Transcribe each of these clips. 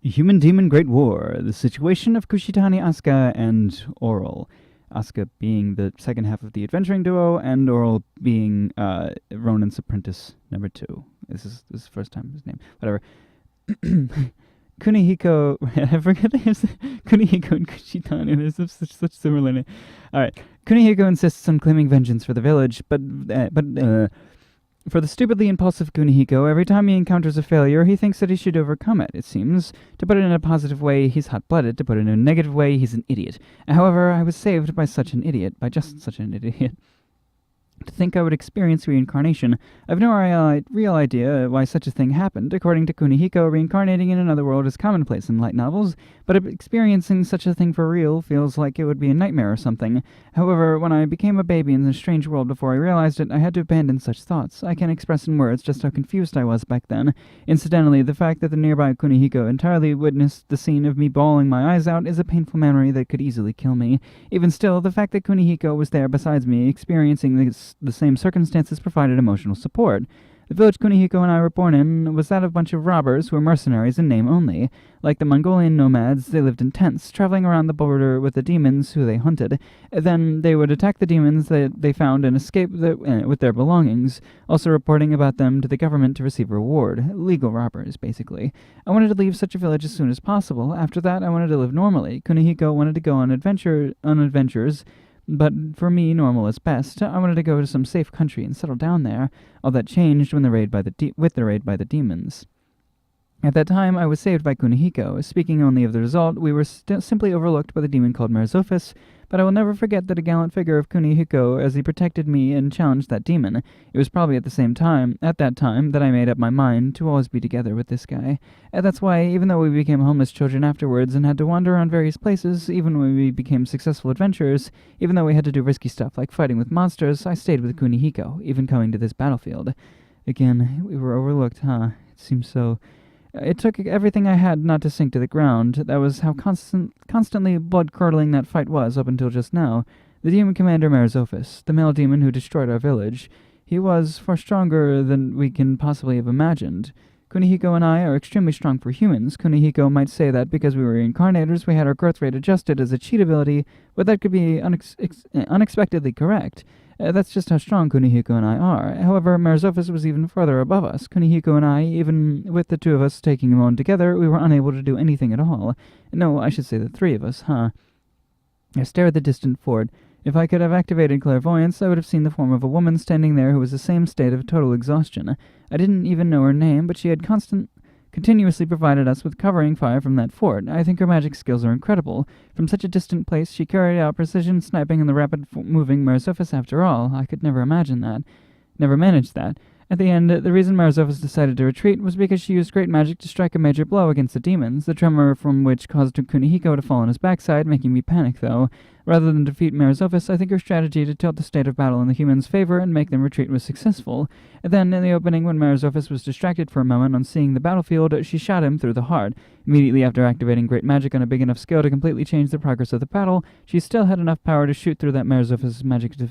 Human-Demon Great War, the situation of Kushitani, Asaka, and Aurel. Asaka being the second half of the adventuring duo, and Aurel being Ronan's apprentice number 2. This is the first time his name. Whatever. Kunihiko, I forget there's Kunihiko and Kushitani. There's such similar names. Alright. Kunihiko insists on claiming vengeance for the village, but for the stupidly impulsive Kunihiko, every time he encounters a failure, he thinks that he should overcome it, it seems. To put it in a positive way, he's hot-blooded. To put it in a negative way, he's an idiot. However, I was saved by just such an idiot. To think I would experience reincarnation, I've no real idea why such a thing happened. According to Kunihiko, reincarnating in another world is commonplace in light novels, but experiencing such a thing for real feels like it would be a nightmare or something. However, when I became a baby in this strange world before I realized it, I had to abandon such thoughts. I can't express in words just how confused I was back then. Incidentally, the fact that the nearby Kunihiko entirely witnessed the scene of me bawling my eyes out is a painful memory that could easily kill me. Even still, the fact that Kunihiko was there besides me, experiencing the same circumstances, provided emotional support. The village Kunihiko and I were born in was that of a bunch of robbers who were mercenaries in name only. Like the Mongolian nomads, they lived in tents, traveling around the border with the demons who they hunted. Then they would attack the demons that they found and escape with their belongings, also reporting about them to the government to receive a reward. Legal robbers, basically. I wanted to leave such a village as soon as possible. After that, I wanted to live normally. Kunihiko wanted to go on adventures, but for me, normal is best. I wanted to go to some safe country and settle down there. All that changed with the raid by the demons. At that time, I was saved by Kunihiko. Speaking only of the result, we were simply overlooked by the demon called Merzofis, but I will never forget that a gallant figure of Kunihiko as he protected me and challenged that demon. It was probably at that time, that I made up my mind to always be together with this guy. And that's why, even though we became homeless children afterwards and had to wander around various places, even when we became successful adventurers, even though we had to do risky stuff like fighting with monsters, I stayed with Kunihiko, even coming to this battlefield. Again, we were overlooked, huh? It seems so. It took everything I had not to sink to the ground. That was how constantly blood-curdling that fight was up until just now. The demon commander Merzofis, the male demon who destroyed our village, he was far stronger than we can possibly have imagined. Kunihiko and I are extremely strong for humans. Kunihiko might say that because we were reincarnators, we had our growth rate adjusted as a cheat ability, but that could be unexpectedly correct. That's just how strong Kunihiko and I are. However, Merzofis was even further above us. Kunihiko and I, even with the two of us taking him on together, we were unable to do anything at all. No, I should say the three of us, huh? I stare at the distant fort. If I could have activated clairvoyance, I would have seen the form of a woman standing there who was the same state of total exhaustion. I didn't even know her name, but she had continuously provided us with covering fire from that fort. I think her magic skills are incredible. From such a distant place, she carried out precision sniping in the rapid-moving Merzofis after all. I could never manage that. At the end, the reason Merzofis decided to retreat was because she used great magic to strike a major blow against the demons, the tremor from which caused Kunihiko to fall on his backside, making me panic, though. Rather than defeat Merzofis, I think her strategy to tilt the state of battle in the humans' favor and make them retreat was successful. And then, in the opening, when Merzofis was distracted for a moment on seeing the battlefield, she shot him through the heart. Immediately after activating great magic on a big enough scale to completely change the progress of the battle, she still had enough power to shoot through that Merzofis'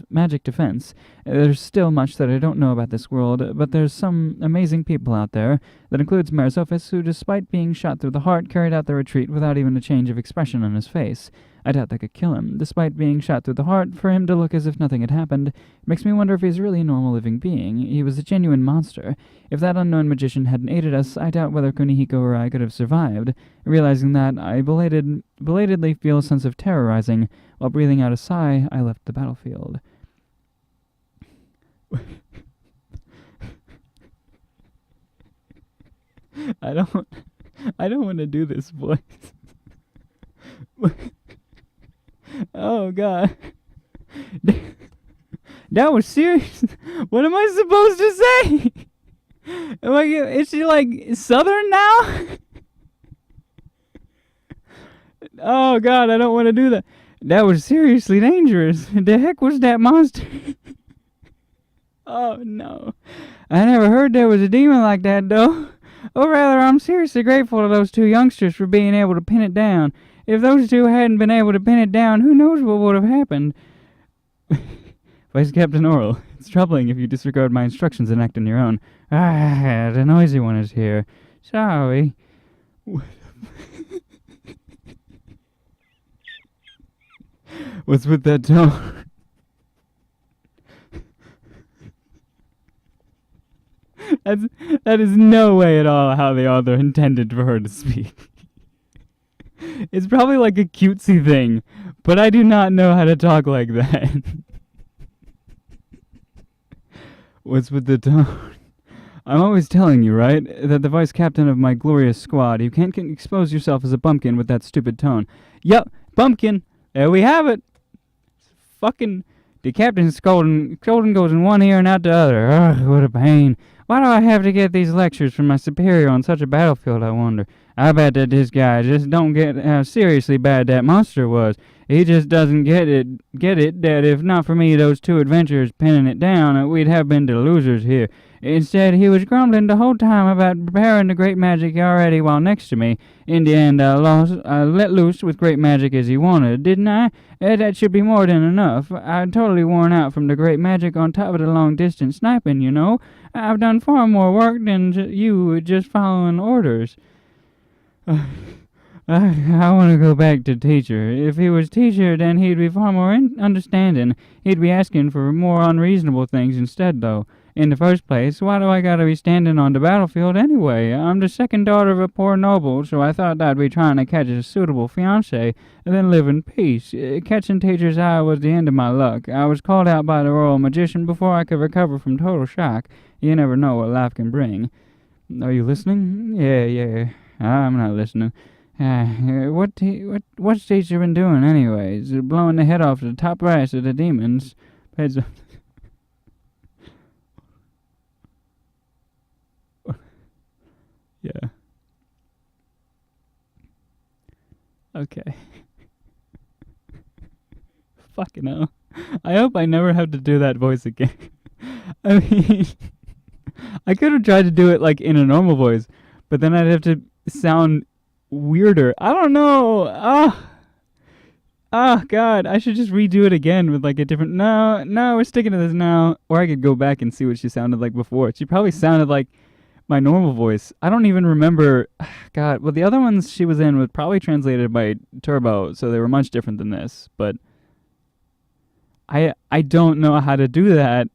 magic defense. There's still much that I don't know about this world, but there's some amazing people out there. That includes Merzofis, who, despite being shot through the heart, carried out the retreat without even a change of expression on his face. I doubt that could kill him. Despite being shot through the heart, for him to look as if nothing had happened, it makes me wonder if he's really a normal living being. He was a genuine monster. If that unknown magician hadn't aided us, I doubt whether Kunihiko or I could have survived. Realizing that, I belatedly feel a sense of terror rising. While breathing out a sigh, I left the battlefield. I don't want to do this voice. Oh, God. That was serious. What am I supposed to say? Is she, like, Southern now? Oh, God, I don't want to do that. That was seriously dangerous. The heck was that monster? Oh, no. I never heard there was a demon like that, though. Or rather, I'm seriously grateful to those two youngsters for being able to pin it down. If those two hadn't been able to pin it down, who knows what would have happened? Vice Captain Aurel, it's troubling if you disregard my instructions and act on your own. The noisy one is here. Sorry. What's with that tone? That is no way at all how the author intended for her to speak. It's probably like a cutesy thing, but I do not know how to talk like that. What's with the tone? I'm always telling you, right, that the vice captain of my glorious squad, you can't expose yourself as a bumpkin with that stupid tone. Yup, bumpkin. There we have it. Fucking, the captain's scolding goes in one ear and out the other. Ugh, what a pain. Why do I have to get these lectures from my superior on such a battlefield, I wonder? I bet that this guy just don't get how seriously bad that monster was. He just doesn't get it that if not for me those two adventurers pinning it down, we'd have been the losers here. Instead, he was grumbling the whole time about preparing the great magic already while next to me. In the end, I let loose with great magic as he wanted, didn't I? That should be more than enough. I'm totally worn out from the great magic on top of the long-distance sniping, you know. I've done far more work than you just following orders. I want to go back to teacher. If he was teacher, then he'd be far more understanding. He'd be asking for more unreasonable things instead, though. In the first place, why do I gotta be standing on the battlefield anyway? I'm the second daughter of a poor noble, so I thought I'd be trying to catch a suitable fiancé and then live in peace. Catching teacher's eye was the end of my luck. I was called out by the royal magician before I could recover from total shock. You never know what life can bring. Are you listening? Yeah. I'm not listening. What's teacher been doing anyways? Blowing the head off the top brass of the demons. Heads up. Yeah. Okay. Fucking hell. I hope I never have to do that voice again. I mean, I could have tried to do it like in a normal voice, but then I'd have to sound weirder. I don't know. God, I should just redo it again with like a different. No, we're sticking to this now. Or I could go back and see what she sounded like before. She probably sounded like my normal voice. I don't even remember. God, well, the other ones she was in was probably translated by Turbo, so they were much different than this. But I don't know how to do that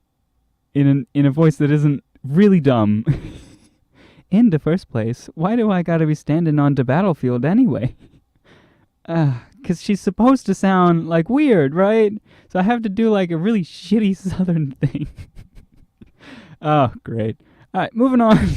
in a voice that isn't really dumb. In the first place, why do I gotta be standing on the battlefield anyway? 'Cause she's supposed to sound like weird, right? So I have to do like a really shitty southern thing. Oh, great. Alright, moving on.